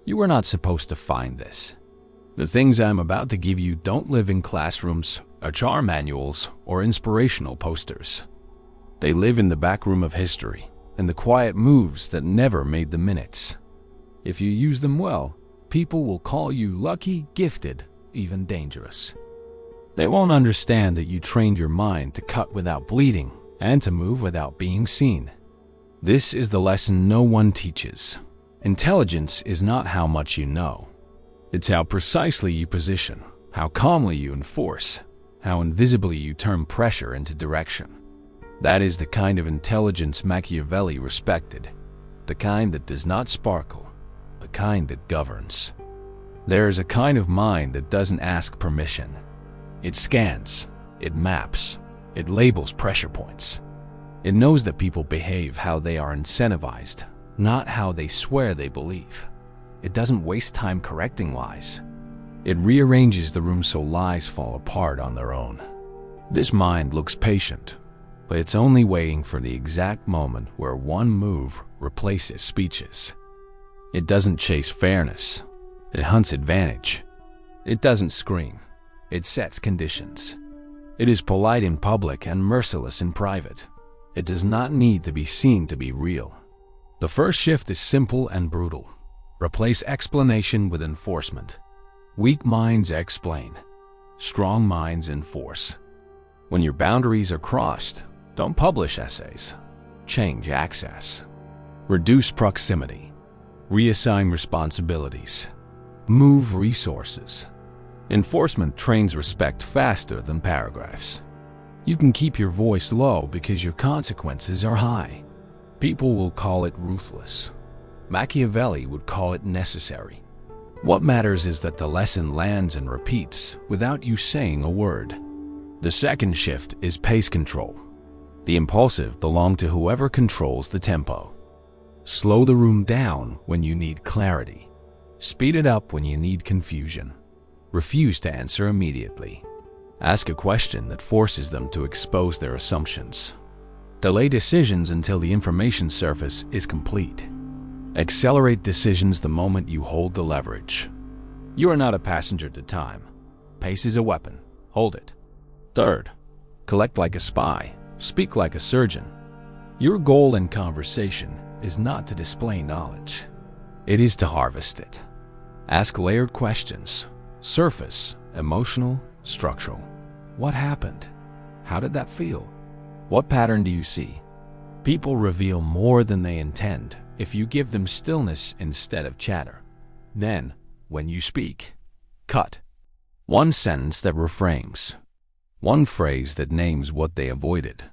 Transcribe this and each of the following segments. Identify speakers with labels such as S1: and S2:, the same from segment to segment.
S1: You are not supposed to find this. The things I'm about to give you don't live in classrooms, HR manuals, or inspirational posters. They live in the back room of history, in the quiet moves that never made the minutes. If you use them well, people will call you lucky, gifted, even dangerous. They won't understand that you trained your mind to cut without bleeding and to move without being seen. This is the lesson no one teaches. Intelligence is not how much you know. It's how precisely you position, how calmly you enforce, how invisibly you turn pressure into direction. That is the kind of intelligence Machiavelli respected, the kind that does not sparkle, the kind that governs. There is a kind of mind that doesn't ask permission. It scans, it maps, it labels pressure points. It knows that people behave how they are incentivized, not how they swear they believe. It doesn't waste time correcting lies. It rearranges the room so lies fall apart on their own. This mind looks patient, but it's only waiting for the exact moment where one move replaces speeches. It doesn't chase fairness. It hunts advantage. It doesn't scream. It sets conditions. It is polite in public and merciless in private. It does not need to be seen to be real. The first shift is simple and brutal. Replace explanation with enforcement. Weak minds explain. Strong minds enforce. When your boundaries are crossed, don't publish essays. Change access. Reduce proximity. Reassign responsibilities. Move resources. Enforcement trains respect faster than paragraphs. You can keep your voice low because your consequences are high. People will call it ruthless. Machiavelli would call it necessary. What matters is that the lesson lands and repeats without you saying a word. The second shift is pace control. The impulsive belong to whoever controls the tempo. Slow the room down when you need clarity. Speed it up when you need confusion. Refuse to answer immediately. Ask a question that forces them to expose their assumptions. Delay decisions until the information surface is complete. Accelerate decisions the moment you hold the leverage. You are not a passenger to time. Pace is a weapon. Hold it. Third, collect like a spy. Speak like a surgeon. Your goal in conversation is not to display knowledge. It is to harvest it. Ask layered questions. Surface, emotional, structural. What happened? How did that feel? What pattern do you see? People reveal more than they intend if you give them stillness instead of chatter. Then, when you speak, cut. One sentence that reframes. One phrase that names what they avoided.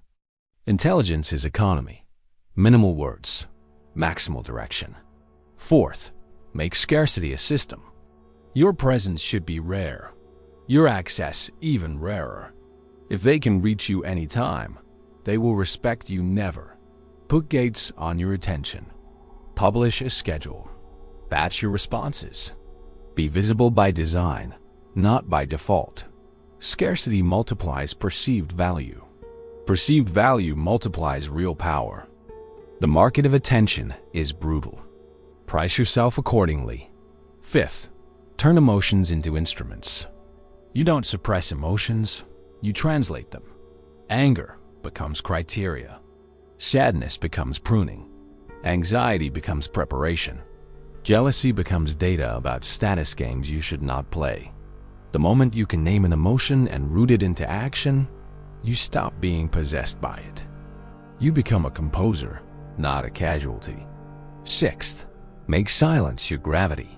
S1: Intelligence is economy. Minimal words. Maximal direction. Fourth, make scarcity a system. Your presence should be rare. Your access even rarer. If they can reach you anytime, they will respect you never. Put gates on your attention. Publish a schedule. Batch your responses. Be visible by design, not by default. Scarcity multiplies perceived value. Perceived value multiplies real power. The market of attention is brutal. Price yourself accordingly. Fifth, turn emotions into instruments. You don't suppress emotions, you translate them. Anger becomes criteria. Sadness becomes pruning. Anxiety becomes preparation. Jealousy becomes data about status games you should not play. The moment you can name an emotion and root it into action, you stop being possessed by it. You become a composer, not a casualty. Sixth, make silence your gravity.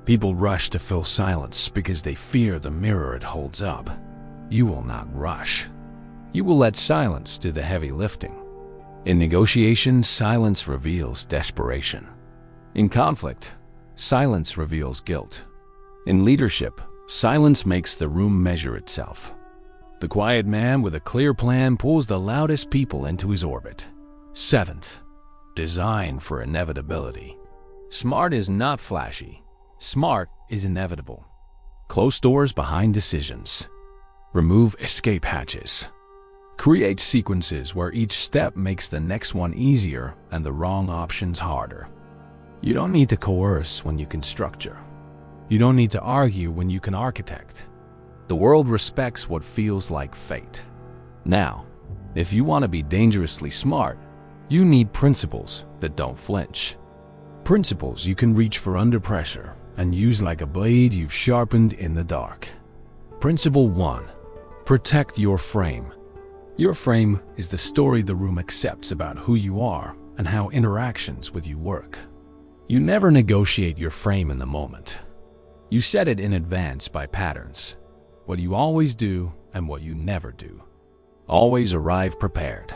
S1: People rush to fill silence because they fear the mirror it holds up. You will not rush. You will let silence do the heavy lifting. In negotiation, silence reveals desperation. In conflict, silence reveals guilt. In leadership, silence makes the room measure itself. The quiet man with a clear plan pulls the loudest people into his orbit. Seventh, design for inevitability. Smart is not flashy. Smart is inevitable. Close doors behind decisions. Remove escape hatches. Create sequences where each step makes the next one easier and the wrong options harder. You don't need to coerce when you can structure. You don't need to argue when you can architect. The world respects what feels like fate. Now, if you want to be dangerously smart, you need principles that don't flinch. Principles you can reach for under pressure and use like a blade you've sharpened in the dark. Principle 1. Protect your frame. Your frame is the story the room accepts about who you are and how interactions with you work. You never negotiate your frame in the moment. You set it in advance by patterns, what you always do and what you never do. Always arrive prepared.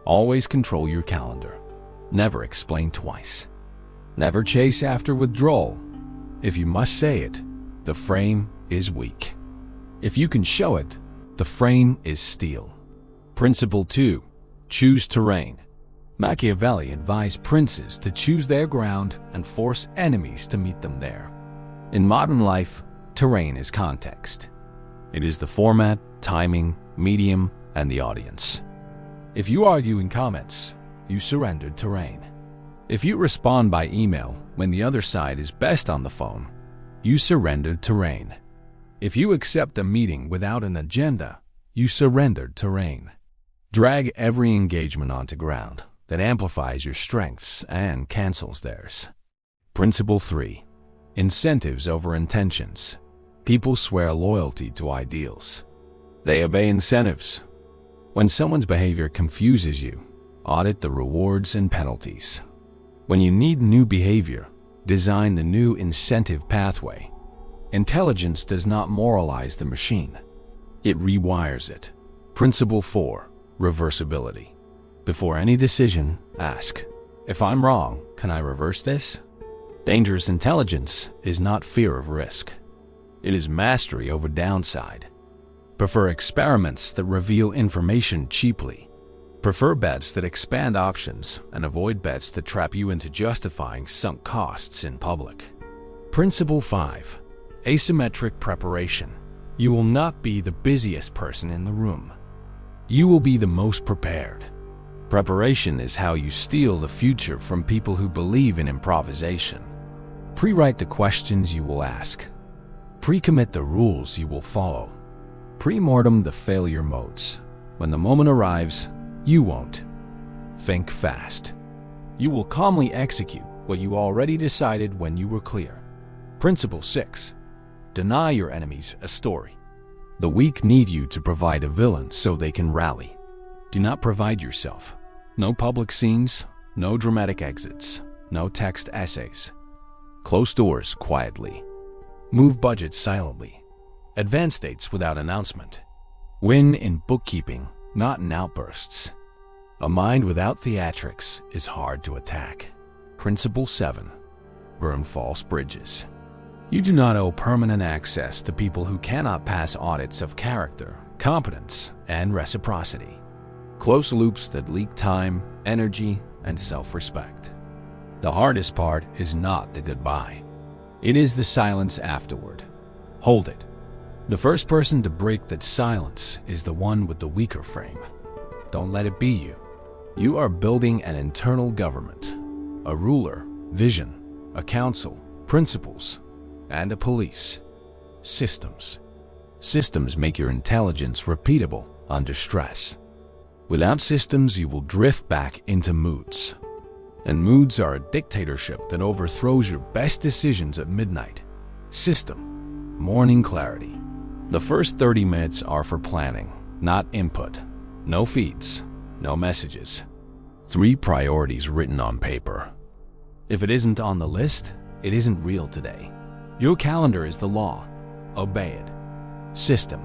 S1: Always control your calendar. Never explain twice. Never chase after withdrawal. If you must say it, the frame is weak. If you can show it, the frame is steel. Principle 2. Choose terrain. Machiavelli advised princes to choose their ground and force enemies to meet them there. In modern life, terrain is context. It is the format, timing, medium, and the audience. If you argue in comments, you surrendered terrain. If you respond by email when the other side is best on the phone, you surrendered terrain. If you accept a meeting without an agenda, you surrendered terrain. Drag every engagement onto ground that amplifies your strengths and cancels theirs. Principle 3. Incentives over intentions. People swear loyalty to ideals. They obey incentives. When someone's behavior confuses you, audit the rewards and penalties. When you need new behavior, design the new incentive pathway. Intelligence does not moralize the machine. It rewires it. Principle 4. Reversibility. Before any decision, ask, if I'm wrong, can I reverse this? Dangerous intelligence is not fear of risk. It is mastery over downside. Prefer experiments that reveal information cheaply. Prefer bets that expand options and avoid bets that trap you into justifying sunk costs in public. Principle 5. Asymmetric preparation. You will not be the busiest person in the room. You will be the most prepared. Preparation is how you steal the future from people who believe in improvisation. Pre-write the questions you will ask. Pre-commit the rules you will follow. Pre-mortem the failure modes. When the moment arrives, you won't. Think fast. You will calmly execute what you already decided when you were clear. Principle 6. Deny your enemies a story. The weak need you to provide a villain so they can rally. Do not provide yourself. No public scenes, no dramatic exits, no text essays. Close doors quietly. Move budgets silently. Advance dates without announcement. Win in bookkeeping, not in outbursts. A mind without theatrics is hard to attack. Principle 7. Burn false bridges. You do not owe permanent access to people who cannot pass audits of character, competence, and reciprocity. Close loops that leak time, energy, and self-respect. The hardest part is not the goodbye. It is the silence afterward. Hold it. The first person to break that silence is the one with the weaker frame. Don't let it be you. You are building an internal government, a ruler, vision, a council, principles, and a police. Systems. Systems make your intelligence repeatable under stress. Without systems, you will drift back into moods. And moods are a dictatorship that overthrows your best decisions at midnight. System. Morning clarity. The first 30 minutes are for planning, not input. No feeds, no messages. 3 priorities written on paper. If it isn't on the list, it isn't real today. Your calendar is the law. Obey it. System.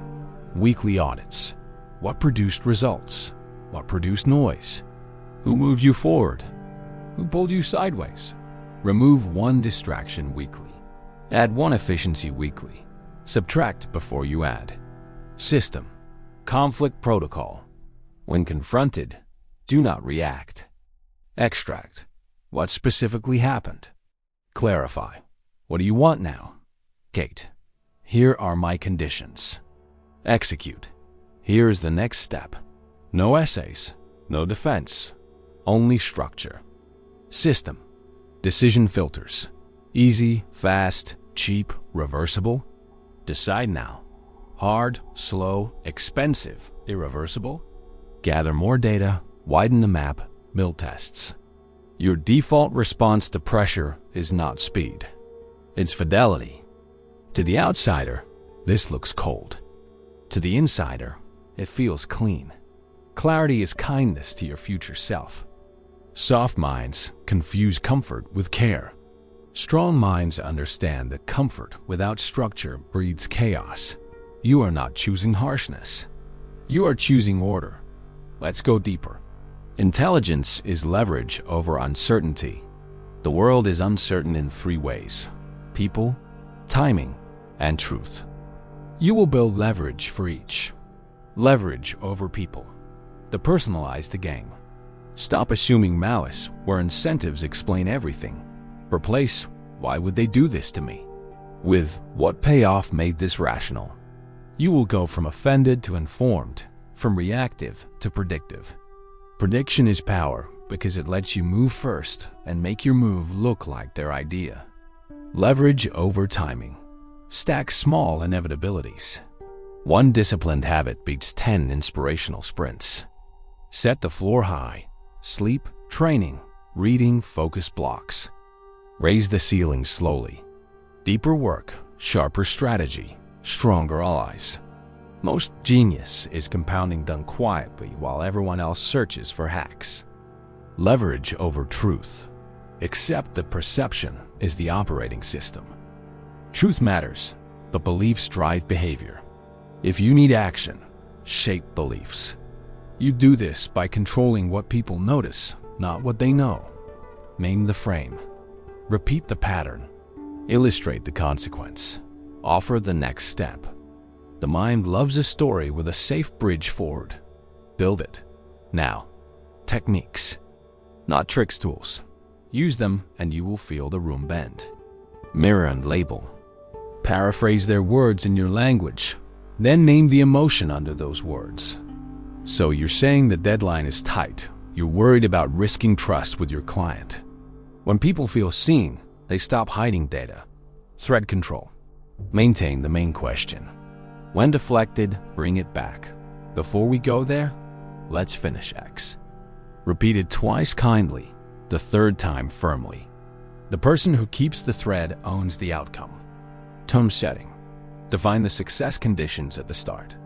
S1: Weekly audits. What produced results? What produced noise? Who moved you forward? Who pulled you sideways? Remove 1 distraction weekly. Add 1 efficiency weekly. Subtract before you add. System. Conflict protocol. When confronted, do not react. Extract. What specifically happened? Clarify. What do you want now? Kate. Here are my conditions. Execute. Here is the next step. No essays, no defense, only structure. System. Decision filters. Easy, fast, cheap, reversible. Decide now. Hard, slow, expensive, irreversible. Gather more data, widen the map, build tests. Your default response to pressure is not speed. It's fidelity. To the outsider, this looks cold. To the insider, it feels clean. Clarity is kindness to your future self. Soft minds confuse comfort with care. Strong minds understand that comfort without structure breeds chaos. You are not choosing harshness. You are choosing order. Let's go deeper. Intelligence is leverage over uncertainty. The world is uncertain in 3 ways: people, timing, and truth. You will build leverage for each. Leverage over people. Depersonalize the game. Stop assuming malice where incentives explain everything. Replace, "Why would they do this to me?" with, "What payoff made this rational?" You will go from offended to informed, from reactive to predictive. Prediction is power because it lets you move first and make your move look like their idea. Leverage over timing. Stack small inevitabilities. 1 disciplined habit beats 10 inspirational sprints. Set the floor high. Sleep, training, reading, focus blocks. Raise the ceiling slowly. Deeper work, sharper strategy, stronger allies. Most genius is compounding done quietly while everyone else searches for hacks. Leverage over truth. Accept that perception is the operating system. Truth matters, but beliefs drive behavior. If you need action, shape beliefs. You do this by controlling what people notice, not what they know. Name the frame. Repeat the pattern. Illustrate the consequence. Offer the next step. The mind loves a story with a safe bridge forward. Build it. Now, techniques. Not tricks tools. Use them and you will feel the room bend. Mirror and label. Paraphrase their words in your language, then name the emotion under those words. So you're saying the deadline is tight. You're worried about risking trust with your client. When people feel seen, they stop hiding data. Thread control. Maintain the main question. When deflected, bring it back. Before we go there, let's finish X. Repeat it twice kindly, the 3rd time firmly. The person who keeps the thread owns the outcome. Tone setting. Define the success conditions at the start.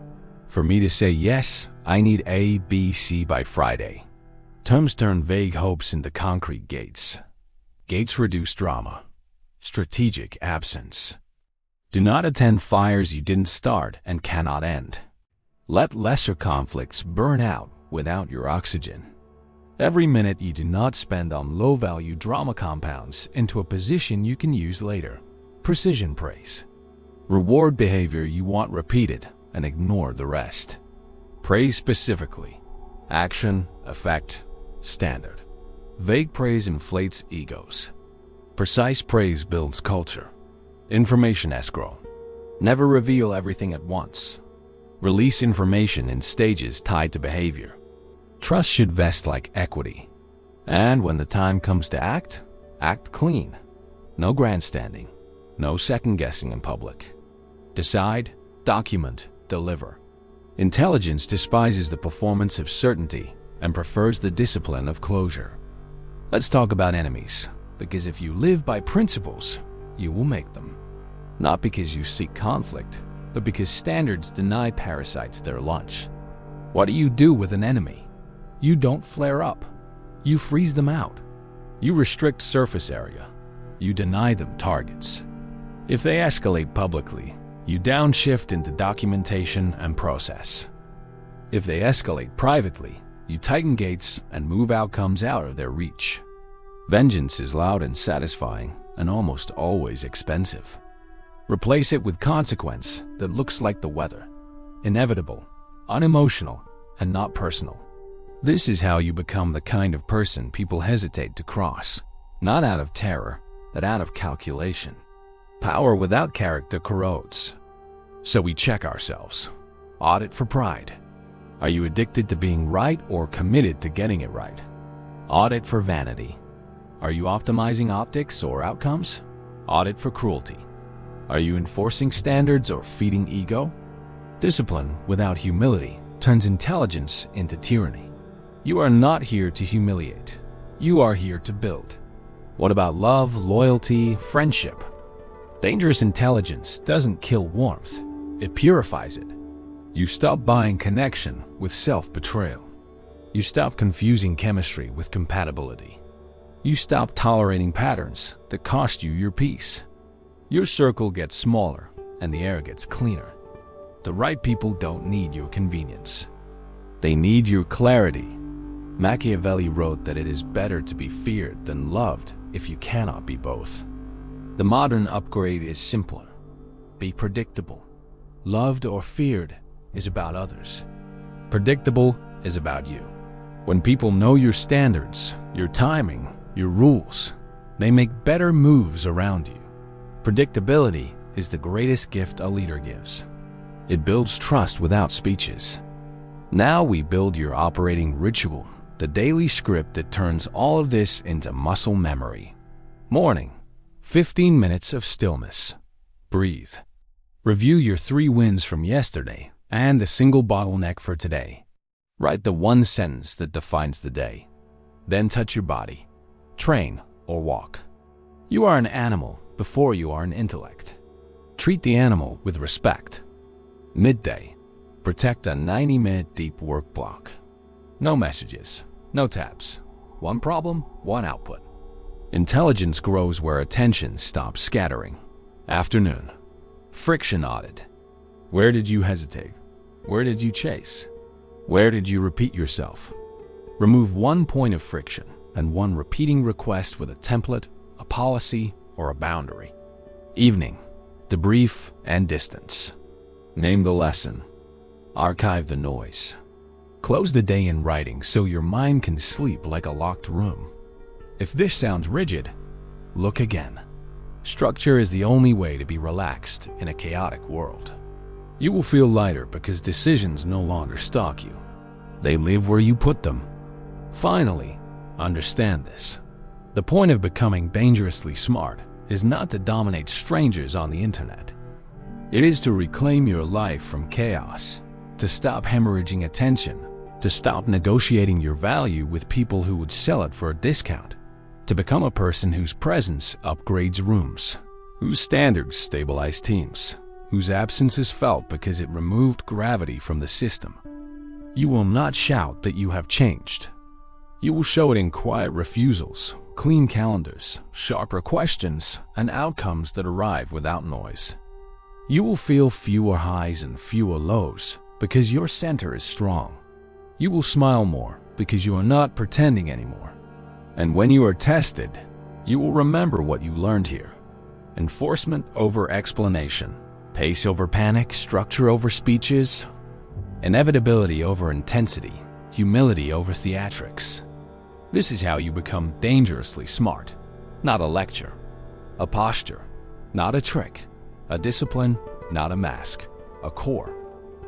S1: For me to say yes, I need A, B, C by Friday. Terms turn vague hopes into concrete gates. Gates reduce drama. Strategic absence. Do not attend fires you didn't start and cannot end. Let lesser conflicts burn out without your oxygen. Every minute you do not spend on low-value drama compounds into a position you can use later. Precision praise. Reward behavior you want repeated and ignore the rest. Praise specifically. Action, effect, standard. Vague praise inflates egos. Precise praise builds culture. Information escrow. Never reveal everything at once. Release information in stages tied to behavior. Trust should vest like equity. And when the time comes to act, act clean. No grandstanding. No second-guessing in public. Decide, document, deliver. Intelligence despises the performance of certainty and prefers the discipline of closure. Let's talk about enemies, because if you live by principles, you will make them. Not because you seek conflict, but because standards deny parasites their lunch. What do you do with an enemy? You don't flare up. You freeze them out. You restrict surface area. You deny them targets. If they escalate publicly, you downshift into documentation and process. If they escalate privately, you tighten gates and move outcomes out of their reach. Vengeance is loud and satisfying, and almost always expensive. Replace it with consequence that looks like the weather. Inevitable, unemotional, and not personal. This is how you become the kind of person people hesitate to cross, not out of terror, but out of calculation. Power without character corrodes. So we check ourselves. Audit for pride. Are you addicted to being right or committed to getting it right? Audit for vanity. Are you optimizing optics or outcomes? Audit for cruelty. Are you enforcing standards or feeding ego? Discipline without humility turns intelligence into tyranny. You are not here to humiliate. You are here to build. What about love, loyalty, friendship? Dangerous intelligence doesn't kill warmth. It purifies it. You stop buying connection with self-betrayal. You stop confusing chemistry with compatibility. You stop tolerating patterns that cost you your peace. Your circle gets smaller and the air gets cleaner. The right people don't need your convenience. They need your clarity. Machiavelli wrote that it is better to be feared than loved if you cannot be both. The modern upgrade is simpler. Be predictable. Loved or feared is about others. Predictable is about you. When people know your standards, your timing, your rules, they make better moves around you. Predictability is the greatest gift a leader gives. It builds trust without speeches. Now we build your operating ritual, the daily script that turns all of this into muscle memory. Morning, 15 minutes of stillness. Breathe. Review your 3 wins from yesterday and the single bottleneck for today. Write the one sentence that defines the day. Then touch your body. Train or walk. You are an animal before you are an intellect. Treat the animal with respect. Midday. Protect a 90-minute deep work block. No messages, no tabs. One problem, one output. Intelligence grows where attention stops scattering. Afternoon. Friction audit. Where did you hesitate? Where did you chase? Where did you repeat yourself? Remove one point of friction and one repeating request with a template, a policy, or a boundary. Evening. Debrief and distance. Name the lesson. Archive the noise. Close the day in writing so your mind can sleep like a locked room. If this sounds rigid, look again. Structure is the only way to be relaxed in a chaotic world. You will feel lighter because decisions no longer stalk you. They live where you put them. Finally, understand this. The point of becoming dangerously smart is not to dominate strangers on the internet. It is to reclaim your life from chaos, to stop hemorrhaging attention, to stop negotiating your value with people who would sell it for a discount, to become a person whose presence upgrades rooms, whose standards stabilize teams, whose absence is felt because it removed gravity from the system. You will not shout that you have changed. You will show it in quiet refusals, clean calendars, sharper questions, and outcomes that arrive without noise. You will feel fewer highs and fewer lows because your center is strong. You will smile more because you are not pretending anymore. And when you are tested, you will remember what you learned here. Enforcement over explanation, pace over panic, structure over speeches, inevitability over intensity, humility over theatrics. This is how you become dangerously smart. Not a lecture, a posture, not a trick, a discipline, not a mask, a core.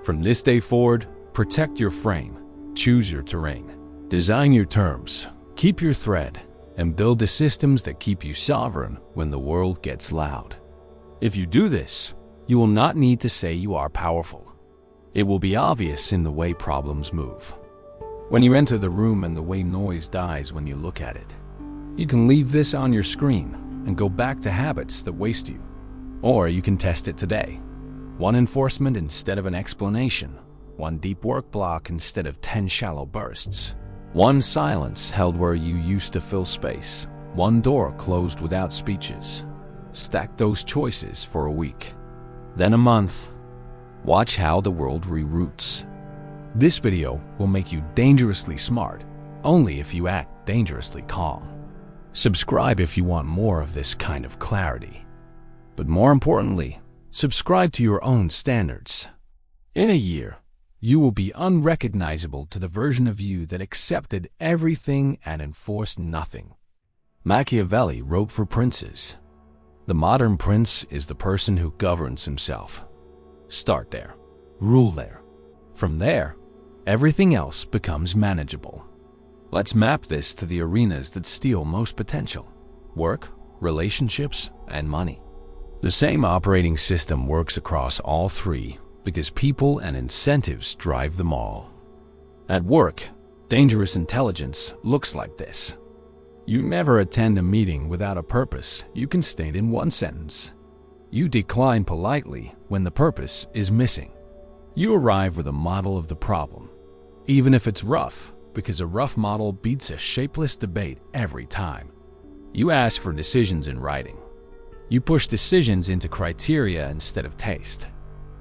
S1: From this day forward, protect your frame, choose your terrain, design your terms, keep your thread, and build the systems that keep you sovereign when the world gets loud. If you do this, you will not need to say you are powerful. It will be obvious in the way problems move. When you enter the room and the way noise dies when you look at it. You can leave this on your screen and go back to habits that waste you. Or you can test it today. One enforcement instead of an explanation. One deep work block instead of 10 shallow bursts. One silence held where you used to fill space. One door closed without speeches. Stack those choices for a week. Then a month. Watch how the world reroutes. This video will make you dangerously smart, only if you act dangerously calm. Subscribe if you want more of this kind of clarity. But more importantly, subscribe to your own standards. In a year, you will be unrecognizable to the version of you that accepted everything and enforced nothing. Machiavelli wrote for princes. The modern prince is the person who governs himself. Start there. Rule there. From there, everything else becomes manageable. Let's map this to the arenas that steal most potential: work, relationships, and money. The same operating system works across all three because people and incentives drive them all. At work, dangerous intelligence looks like this. You never attend a meeting without a purpose you can state in one sentence. You decline politely when the purpose is missing. You arrive with a model of the problem, even if it's rough, because a rough model beats a shapeless debate every time. You ask for decisions in writing. You push decisions into criteria instead of taste.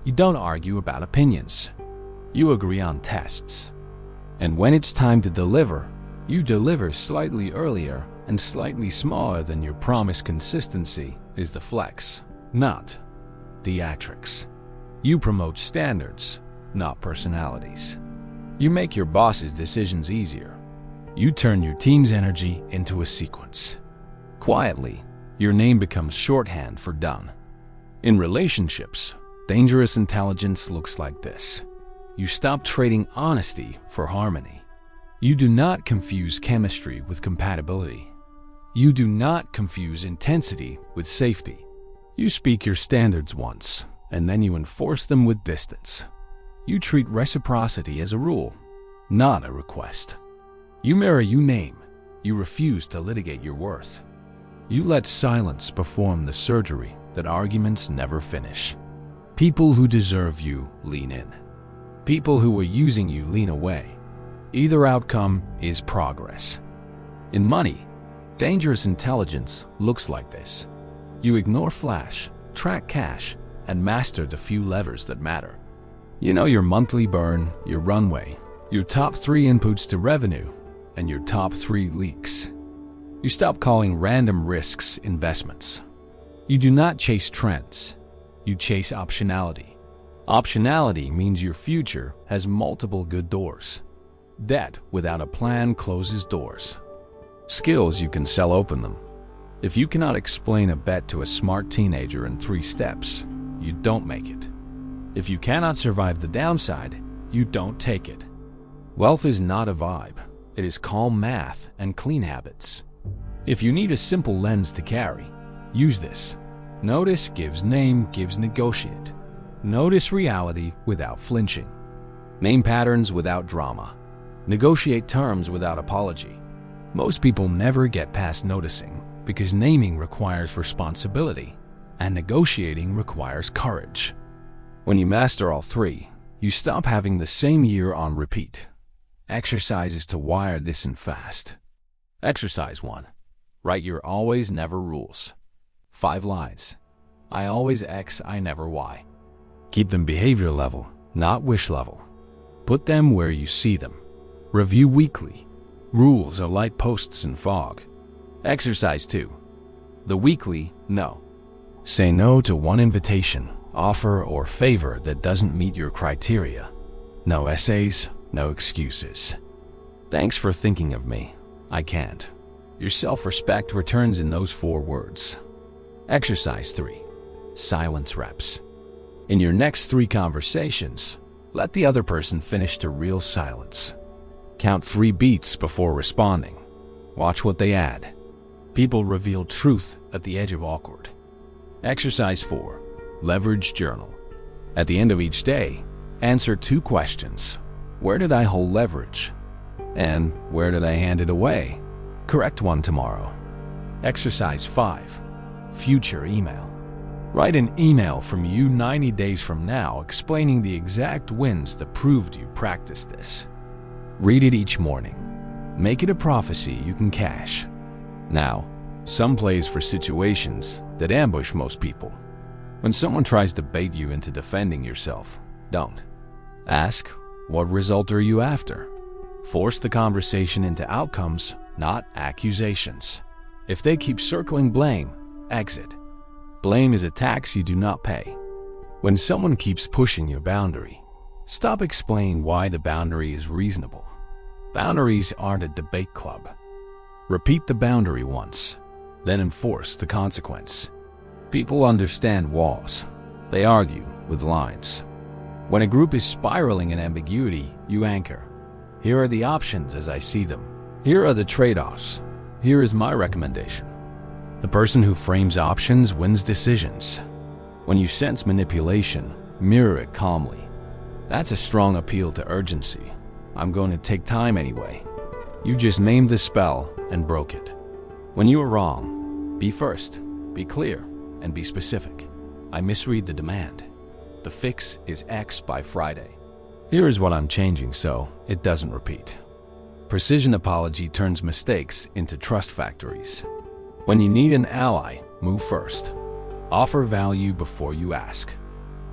S1: You don't argue about opinions. You agree on tests. And when it's time to deliver, you deliver slightly earlier and slightly smaller than your promised. Consistency is the flex, not theatrics. You promote standards, not personalities. You make your boss's decisions easier. You turn your team's energy into a sequence. Quietly, your name becomes shorthand for done. In relationships, dangerous intelligence looks like this. You stop trading honesty for harmony. You do not confuse chemistry with compatibility. You do not confuse intensity with safety. You speak your standards once, and then you enforce them with distance. You treat reciprocity as a rule, not a request. You mirror your name. You refuse to litigate your worth. You let silence perform the surgery that arguments never finish. People who deserve you lean in. People who are using you lean away. Either outcome is progress. In money, dangerous intelligence looks like this. You ignore flash, track cash, and master the few levers that matter. You know your monthly burn, your runway, your top 3 inputs to revenue, and your top 3 leaks. You stop calling random risks investments. You do not chase trends. You chase optionality. Optionality means your future has multiple good doors. Debt without a plan closes doors. Skills you can sell open them. If you cannot explain a bet to a smart teenager in 3 steps, you don't make it. If you cannot survive the downside, you don't take it. Wealth is not a vibe. It is calm math and clean habits. If you need a simple lens to carry, use this. Notice gives name gives negotiate. Notice reality without flinching. Name patterns without drama. Negotiate terms without apology. Most people never get past noticing because naming requires responsibility and negotiating requires courage. When you master all 3, you stop having the same year on repeat. Exercises to wire this in fast. Exercise 1. Write your always never rules. 5 lines. I always X, I never Y. Keep them behavior level, not wish level. Put them where you see them. Review weekly. Rules are like posts in fog. Exercise 2. The weekly no. Say no to one invitation, offer, or favor that doesn't meet your criteria. No essays, no excuses. Thanks for thinking of me. I can't. Your self-respect returns in those 4 words. Exercise 3. Silence reps. In your next 3 conversations, let the other person finish to real silence. Count 3 beats before responding. Watch what they add. People reveal truth at the edge of awkward. Exercise 4. Leverage journal. At the end of each day, answer 2 questions. Where did I hold leverage? And where did I hand it away? Correct one tomorrow. Exercise 5. Future email. Write an email from you 90 days from now explaining the exact wins that proved you practiced this. Read it each morning. Make it a prophecy you can cash. Now, some plays for situations that ambush most people. When someone tries to bait you into defending yourself, don't. Ask, what result are you after? Force the conversation into outcomes, not accusations. If they keep circling blame, exit. Blame is a tax you do not pay. When someone keeps pushing your boundary, stop explaining why the boundary is reasonable. Boundaries aren't a debate club. Repeat the boundary once, then enforce the consequence. People understand walls. They argue with lines. When a group is spiraling in ambiguity, you anchor. Here are the options as I see them. Here are the trade-offs. Here is my recommendation. The person who frames options wins decisions. When you sense manipulation, mirror it calmly. That's a strong appeal to urgency. I'm going to take time anyway. You just named the spell and broke it. When you are wrong, be first, be clear, and be specific. I misread the demand. The fix is X by Friday. Here is what I'm changing so it doesn't repeat. Precision apology turns mistakes into trust factories. When you need an ally, move first. Offer value before you ask.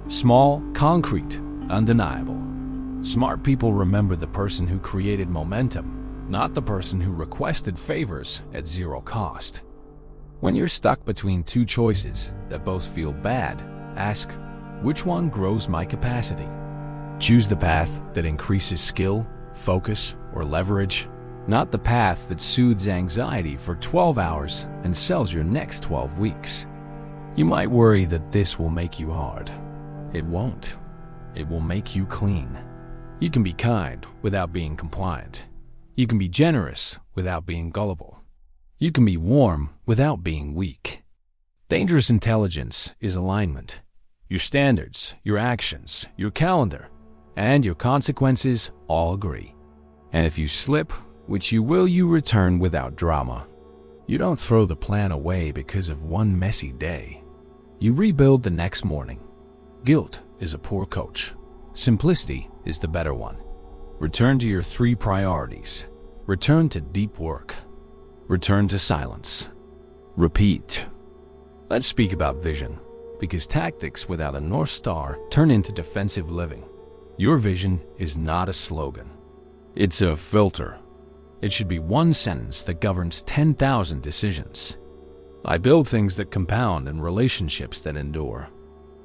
S1: Small, concrete, undeniable. Smart people remember the person who created momentum, not the person who requested favors at zero cost. When you're stuck between two choices that both feel bad, ask, which one grows my capacity? Choose the path that increases skill, focus, or leverage, not the path that soothes anxiety for 12 hours and sells your next 12 weeks. You might worry that this will make you hard. It won't. It will make you clean. You can be kind without being compliant. You can be generous without being gullible. You can be warm without being weak. Dangerous intelligence is alignment. Your standards, your actions, your calendar, and your consequences all agree. And if you slip, which you will, you return without drama. You don't throw the plan away because of one messy day. You rebuild the next morning. Guilt is a poor coach. Simplicity is the better one. Return to your 3 priorities. Return to deep work. Return to silence. Repeat. Let's speak about vision, because tactics without a North Star turn into defensive living. Your vision is not a slogan. It's a filter. It should be one sentence that governs 10,000 decisions. I build things that compound and relationships that endure.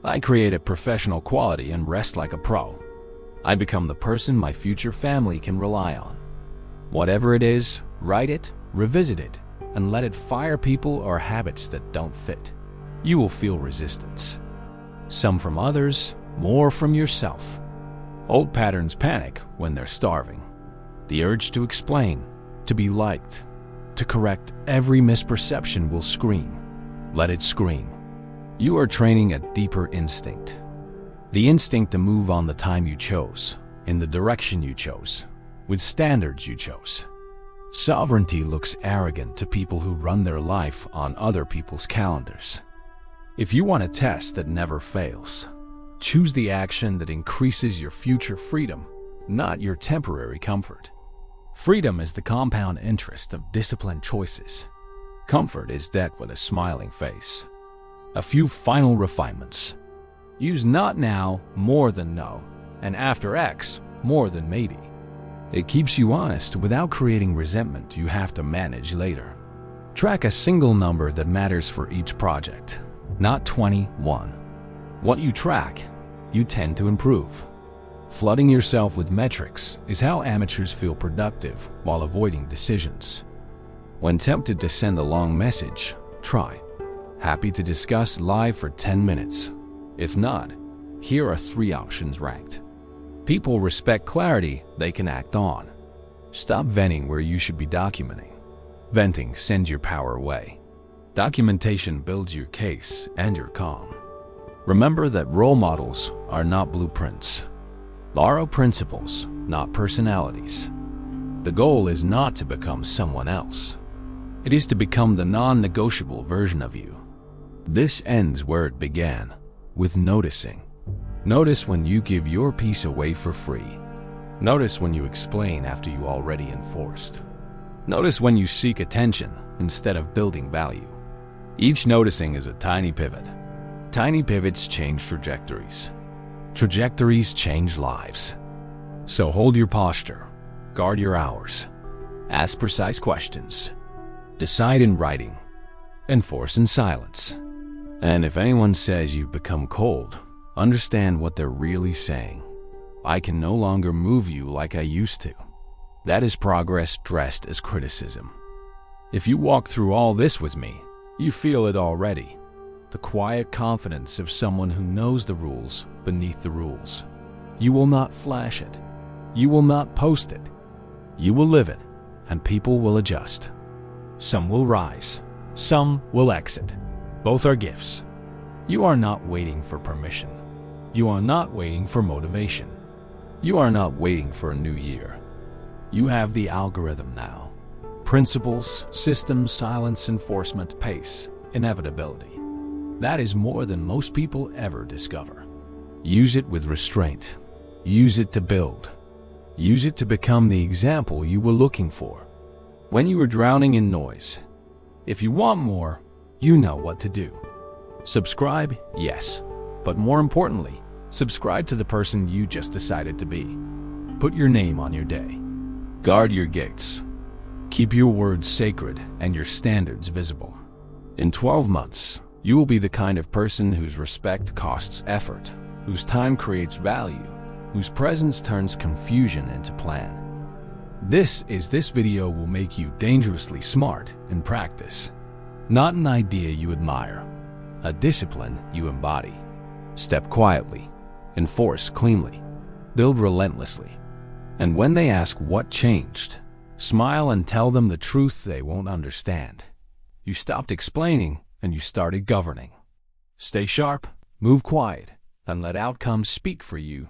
S1: I create a professional quality and rest like a pro. I become the person my future family can rely on. Whatever it is, write it, revisit it, and let it fire people or habits that don't fit. You will feel resistance. Some from others, more from yourself. Old patterns panic when they're starving. The urge to explain, to be liked, to correct every misperception will scream. Let it scream. You are training a deeper instinct. The instinct to move on the time you chose, in the direction you chose, with standards you chose. Sovereignty looks arrogant to people who run their life on other people's calendars. If you want a test that never fails, choose the action that increases your future freedom, not your temporary comfort. Freedom is the compound interest of disciplined choices. Comfort is debt with a smiling face. A few final refinements. Use not now more than no, and after X more than maybe. It keeps you honest without creating resentment you have to manage later. Track a single number that matters for each project, not 21. What you track, you tend to improve. Flooding yourself with metrics is how amateurs feel productive while avoiding decisions. When tempted to send a long message, try. Happy to discuss live for 10 minutes. If not, here are 3 options ranked. People respect clarity they can act on. Stop venting where you should be documenting. Venting sends your power away. Documentation builds your case and your calm. Remember that role models are not blueprints. Borrow principles, not personalities. The goal is not to become someone else. It is to become the non-negotiable version of you. This ends where it began, with noticing. Notice when you give your piece away for free. Notice when you explain after you already enforced. Notice when you seek attention instead of building value. Each noticing is a tiny pivot. Tiny pivots change trajectories. Trajectories change lives. So hold your posture, guard your hours, ask precise questions, decide in writing, enforce in silence. And if anyone says you've become cold, understand what they're really saying. I can no longer move you like I used to. That is progress dressed as criticism. If you walk through all this with me, you feel it already. The quiet confidence of someone who knows the rules beneath the rules. You will not flash it. You will not post it. You will live it, and people will adjust. Some will rise, some will exit. Both are gifts. You are not waiting for permission. You are not waiting for motivation. You are not waiting for a new year. You have the algorithm now. Principles, systems, silence, enforcement, pace, inevitability. That is more than most people ever discover. Use it with restraint. Use it to build. Use it to become the example you were looking for when you were drowning in noise. If you want more, you know what to do. Subscribe, yes, but more importantly, subscribe to the person you just decided to be. Put your name on your day. Guard your gates. Keep your words sacred and your standards visible. In 12 months, you will be the kind of person whose respect costs effort, whose time creates value, whose presence turns confusion into plan. This video will make you dangerously smart in practice. Not an idea you admire, a discipline you embody. Step quietly, enforce cleanly, build relentlessly. And when they ask what changed, smile and tell them the truth they won't understand. You stopped explaining and you started governing. Stay sharp, move quiet, and let outcomes speak for you